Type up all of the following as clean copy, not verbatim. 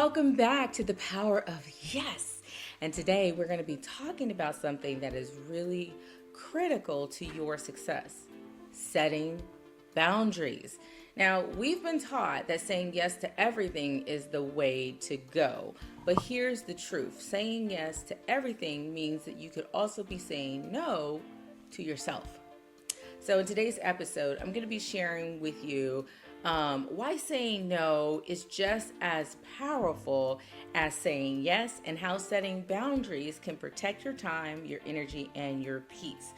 welcome back to the power of yes. And today we're going to be talking about something that is really critical to your success: setting boundaries. Now, we've been taught that saying yes to everything is the way to go. But here's the truth: saying yes to everything means that you could also be saying no to yourself. So, in today's episode, I'm going to be sharing with you why saying no is just as powerful as saying yes, and how setting boundaries can protect your time, your energy, and your peace.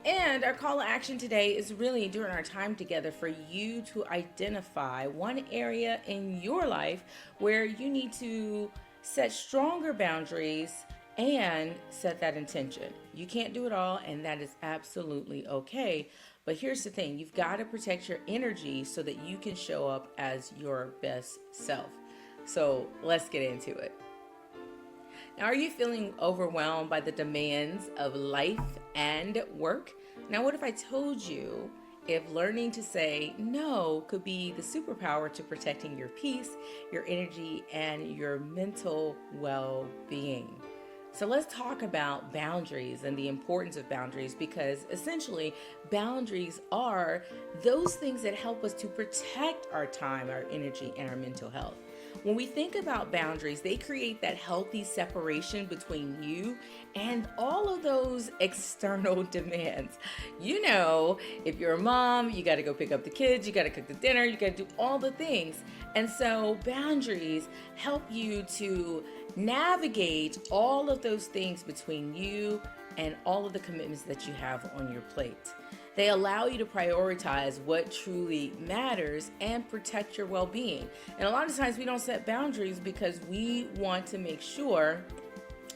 And our call to action today is really during our time together for you to identify one area in your life where you need to set stronger boundaries and set that intention. You can't do it all, and that is absolutely okay. But here's the thing: you've got to protect your energy so that you can show up as your best self. So let's get into it. Now, are you feeling overwhelmed by the demands of life and work? Now, what if I told you if learning to say no could be the superpower to protecting your peace, your energy, and your mental well-being? So let's talk about boundaries and the importance of boundaries, because essentially boundaries are those things that help us to protect our time, our energy, and our mental health. When we think about boundaries, they create that healthy separation between you and all of those external demands. You know, if you're a mom, you got to go pick up the kids, you got to cook the dinner, you got to do all the things. And so boundaries help you to navigate all of those things between you and all of the commitments that you have on your plate. They allow you to prioritize what truly matters and protect your well-being. And a lot of times we don't set boundaries because we want to make sure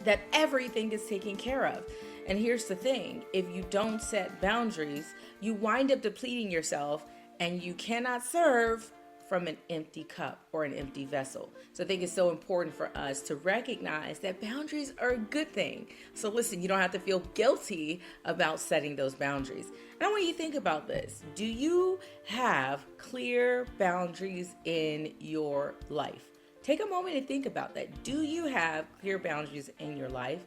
that everything is taken care of. And here's the thing: if you don't set boundaries, you wind up depleting yourself, and you cannot serve from an empty cup or an empty vessel. So I think it's so important for us to recognize that boundaries are a good thing. So listen, you don't have to feel guilty about setting those boundaries. And I want you to think about this. Do you have clear boundaries in your life? Take a moment and think about that. Do you have clear boundaries in your life?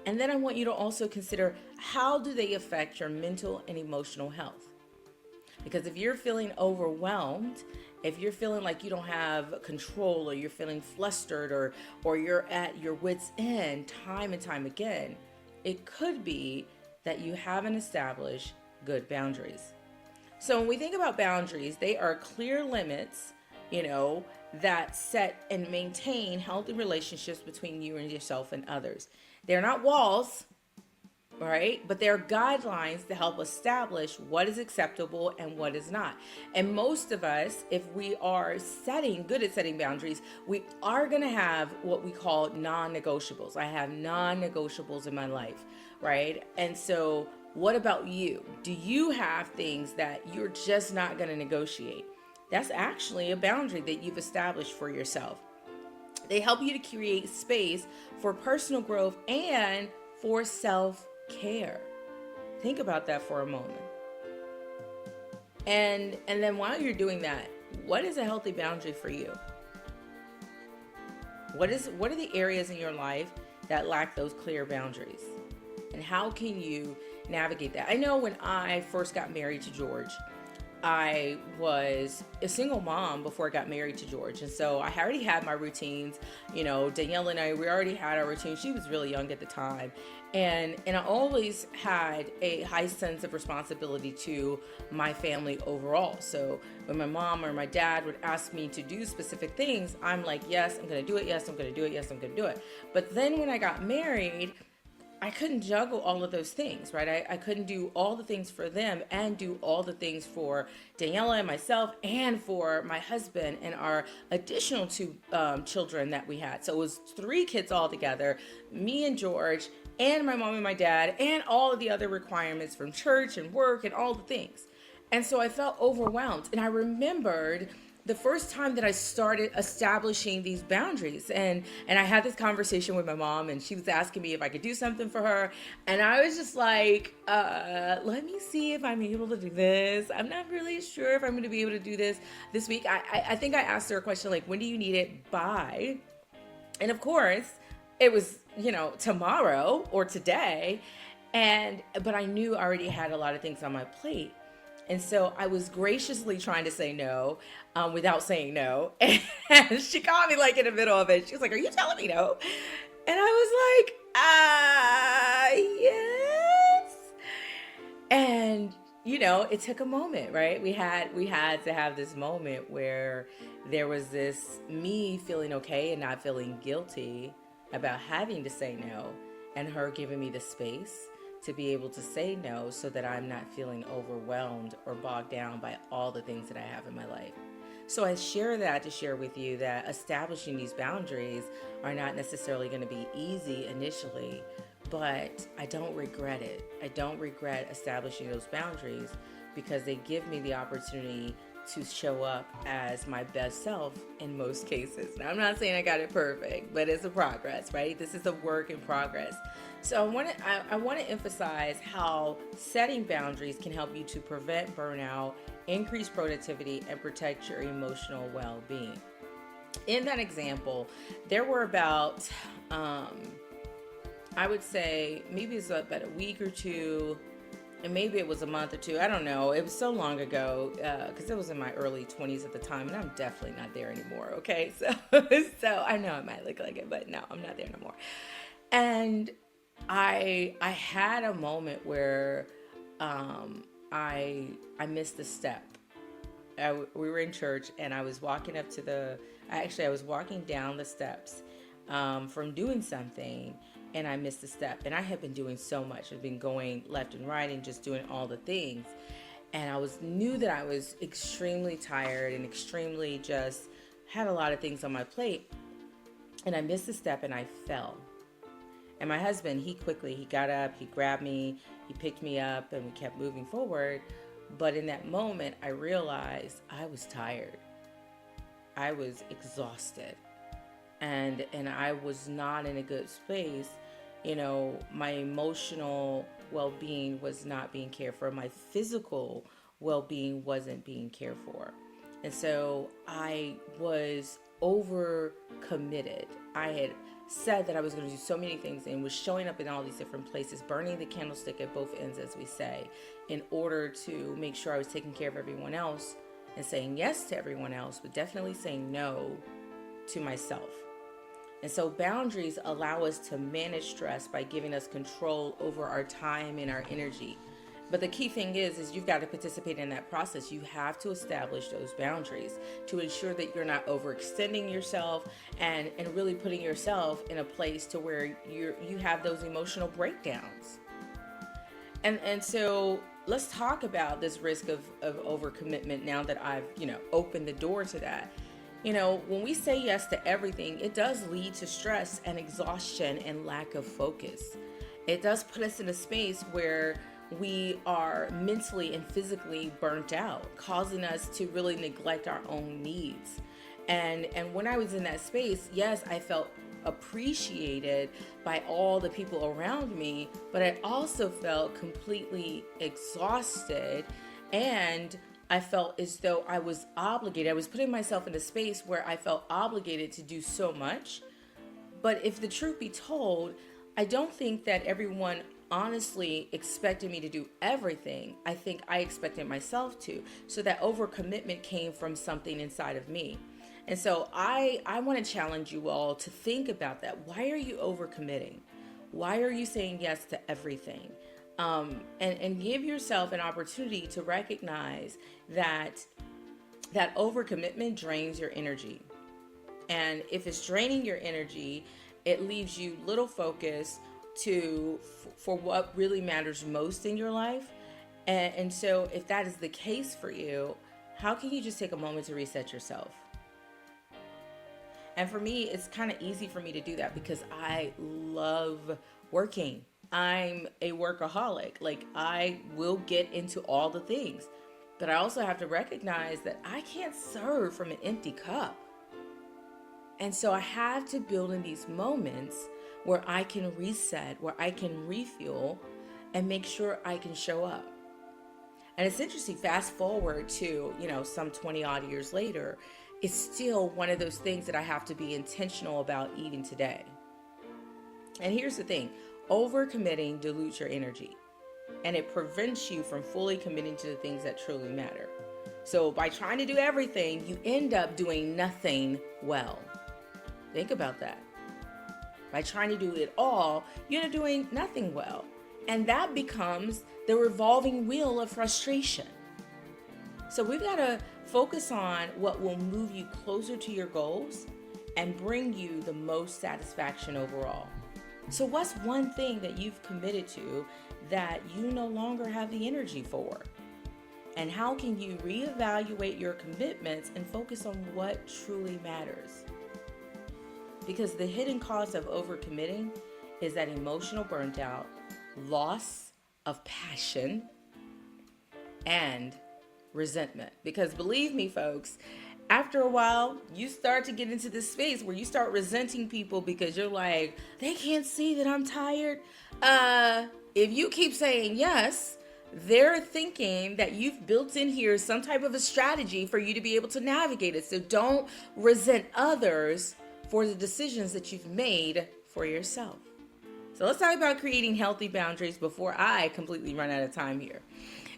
And then I want you to also consider, how do they affect your mental and emotional health? Because if you're feeling overwhelmed, if you're feeling like you don't have control, or you're feeling flustered, or you're at your wit's end time and time again, it could be that you haven't established good boundaries. So when we think about boundaries, they are clear limits, that set and maintain healthy relationships between you and yourself and others. They're not walls, right? But there are guidelines to help establish what is acceptable and what is not. And most of us, if we are good at setting boundaries, we are going to have what we call non-negotiables. I have non-negotiables in my life, right? And so what about you? Do you have things that you're just not going to negotiate? That's actually a boundary that you've established for yourself. They help you to create space for personal growth and for self-care. Think about that for a moment. And then while you're doing that, what is a healthy boundary for you? What are the areas in your life that lack those clear boundaries? And how can you navigate that? I know when I first got married to George, I was a single mom before I got married to George. And so I already had my routines. Danielle and I, we already had our routine. She was really young at the time. And I always had a high sense of responsibility to my family overall. So when my mom or my dad would ask me to do specific things, I'm like, yes, I'm going to do it. Yes, I'm going to do it. Yes, I'm going to do it. But then when I got married, I couldn't juggle all of those things, right? I couldn't do all the things for them and do all the things for Daniela and myself and for my husband and our additional two children that we had. So it was 3 kids all together, me and George and my mom and my dad, and all of the other requirements from church and work and all the things. And so I felt overwhelmed. And I remembered the first time that I started establishing these boundaries, and I had this conversation with my mom, and she was asking me if I could do something for her, and I was just like, let me see if I'm able to do this. I'm not really sure if I'm going to be able to do this week. I think I asked her a question like, when do you need it by? And of course, it was, tomorrow or today. But I knew I already had a lot of things on my plate. And so I was graciously trying to say no without saying no. And she caught me like in the middle of it. She was like, "Are you telling me no?" And I was like, yes. And it took a moment, right? We had to have this moment where there was this me feeling okay and not feeling guilty about having to say no, and her giving me the space to be able to say no so that I'm not feeling overwhelmed or bogged down by all the things that I have in my life. So I share that to share with you that establishing these boundaries are not necessarily going to be easy initially, but I don't regret it. I don't regret establishing those boundaries because they give me the opportunity to show up as my best self in most cases. Now, I'm not saying I got it perfect, but it's a progress, right? This is a work in progress. So I want to emphasize how setting boundaries can help you to prevent burnout, increase productivity, and protect your emotional well-being. In that example, there were about, I would say maybe it's about a week or two, and maybe it was a month or two. I don't know. It was so long ago because it was in my early 20s at the time, and I'm definitely not there anymore. Okay, so I know I might look like it, but no, I'm not there no more. And I had a moment where I missed a step. We were in church, and I was walking up to I was walking down the steps from doing something, and I missed a step. And I had been doing so much. I've been going left and right and just doing all the things. And I knew that I was extremely tired and extremely just had a lot of things on my plate. And I missed a step and I fell. And my husband, he got up, he grabbed me, he picked me up, and we kept moving forward. But in that moment, I realized I was tired. I was exhausted. And I was not in a good space. My emotional well-being was not being cared for. My physical well-being wasn't being cared for. And so I was overcommitted. I had said that I was going to do so many things and was showing up in all these different places, burning the candlestick at both ends, as we say, in order to make sure I was taking care of everyone else and saying yes to everyone else, but definitely saying no to myself. And so boundaries allow us to manage stress by giving us control over our time and our energy. But the key thing is you've got to participate in that process. You have to establish those boundaries to ensure that you're not overextending yourself and really putting yourself in a place to where you have those emotional breakdowns. And so let's talk about this risk of overcommitment now that I've, opened the door to that. When we say yes to everything, it does lead to stress and exhaustion and lack of focus. It does put us in a space where we are mentally and physically burnt out, causing us to really neglect our own needs. And when I was in that space, yes, I felt appreciated by all the people around me, but I also felt completely exhausted, and I felt as though I was obligated. I was putting myself in a space where I felt obligated to do so much. But if the truth be told, I don't think that everyone honestly expected me to do everything. I think I expected myself to. So that overcommitment came from something inside of me. And so I want to challenge you all to think about that. Why are you overcommitting? Why are you saying yes to everything? And give yourself an opportunity to recognize that overcommitment drains your energy. And if it's draining your energy, it leaves you little focus for what really matters most in your life. And so if that is the case for you, how can you just take a moment to reset yourself? And for me, it's kind of easy for me to do that because I love working. I'm a workaholic. Like, I will get into all the things, but I also have to recognize that I can't serve from an empty cup. And so I have to build in these moments where I can reset, where I can refuel and make sure I can show up. And it's interesting, fast forward to, some 20 odd years later, it's still one of those things that I have to be intentional about even today. And here's the thing, overcommitting dilutes your energy and it prevents you from fully committing to the things that truly matter. So by trying to do everything, you end up doing nothing well. Think about that. By trying to do it all, you're doing nothing well. And that becomes the revolving wheel of frustration. So we've got to focus on what will move you closer to your goals and bring you the most satisfaction overall. So what's one thing that you've committed to that you no longer have the energy for? And how can you reevaluate your commitments and focus on what truly matters? Because the hidden cost of overcommitting is that emotional burnt out, loss of passion, and resentment. Because believe me, folks, after a while, you start to get into this space where you start resenting people because you're like, they can't see that I'm tired. If you keep saying yes, they're thinking that you've built in here some type of a strategy for you to be able to navigate it. So don't resent others for the decisions that you've made for yourself. So let's talk about creating healthy boundaries before I completely run out of time here.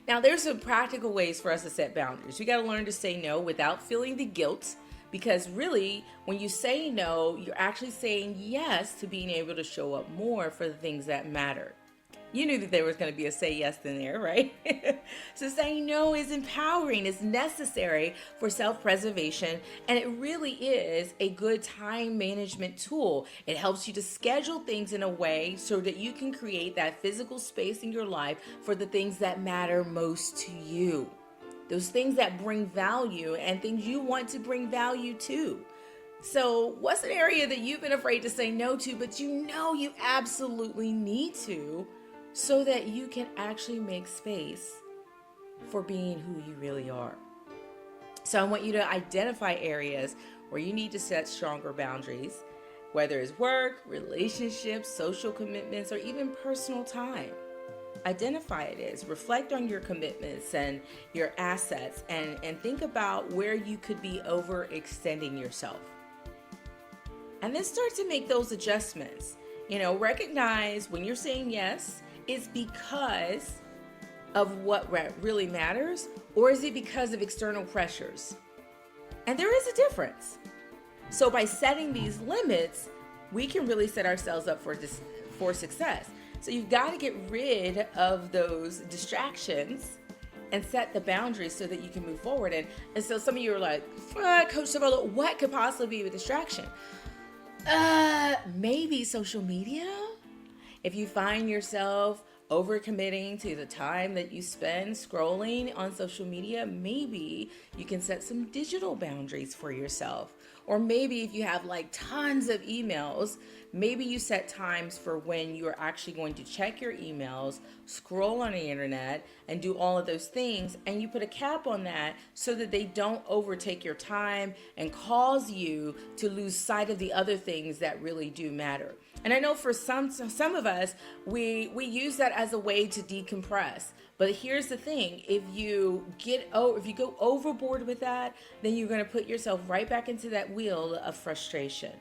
Now, there's some practical ways for us to set boundaries. We got to learn to say no without feeling the guilt, because really, when you say no, you're actually saying yes to being able to show up more for the things that matter. You knew that there was going to be a say yes in there, right? So saying no is empowering, it's necessary for self-preservation, and it really is a good time management tool. It helps you to schedule things in a way so that you can create that physical space in your life for the things that matter most to you. Those things that bring value and things you want to bring value to. So what's an area that you've been afraid to say no to, but you know you absolutely need to, so that you can actually make space for being who you really are? So I want you to identify areas where you need to set stronger boundaries, whether it's work, relationships, social commitments, or even personal time. Identify it is, reflect on your commitments and your assets, and think about where you could be overextending yourself. And then start to make those adjustments. Recognize when you're saying yes, it's because of what really matters, or is it because of external pressures? And there is a difference. So by setting these limits, we can really set ourselves up for success. So you've got to get rid of those distractions and set the boundaries so that you can move forward. And so some of you are like, Coach Servola, what could possibly be a distraction? Maybe social media. If you find yourself overcommitting to the time that you spend scrolling on social media, maybe you can set some digital boundaries for yourself. Or maybe if you have tons of emails, maybe you set times for when you're actually going to check your emails, scroll on the internet, and do all of those things. And you put a cap on that so that they don't overtake your time and cause you to lose sight of the other things that really do matter. And I know for some of us, we use that as a way to decompress. But here's the thing, if you go overboard with that, then you're going to put yourself right back into that wheel of frustration.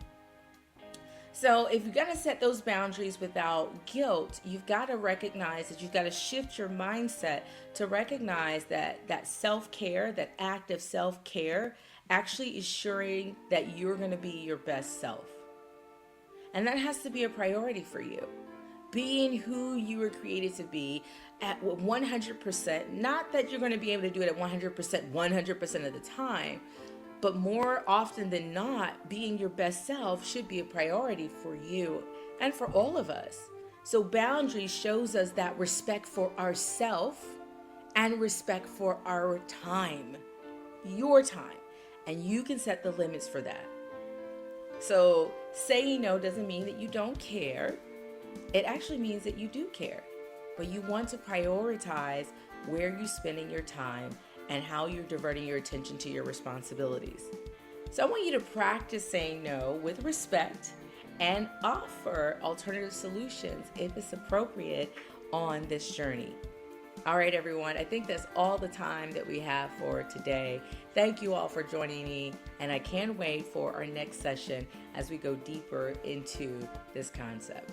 So if you're going to set those boundaries without guilt, you've got to recognize that you've got to shift your mindset to recognize that self-care, that act of self-care, actually is ensuring that you're going to be your best self. And that has to be a priority for you. Being who you were created to be at 100%, not that you're going to be able to do it at 100% of the time, but more often than not, being your best self should be a priority for you and for all of us. So boundaries shows us that respect for ourselves and respect for our time, your time, and you can set the limits for that. So saying no doesn't mean that you don't care. It actually means that you do care, but you want to prioritize where you're spending your time and how you're diverting your attention to your responsibilities. So I want you to practice saying no with respect and offer alternative solutions if it's appropriate on this journey. All right, everyone. I think that's all the time that we have for today. Thank you all for joining me, and I can't wait for our next session as we go deeper into this concept.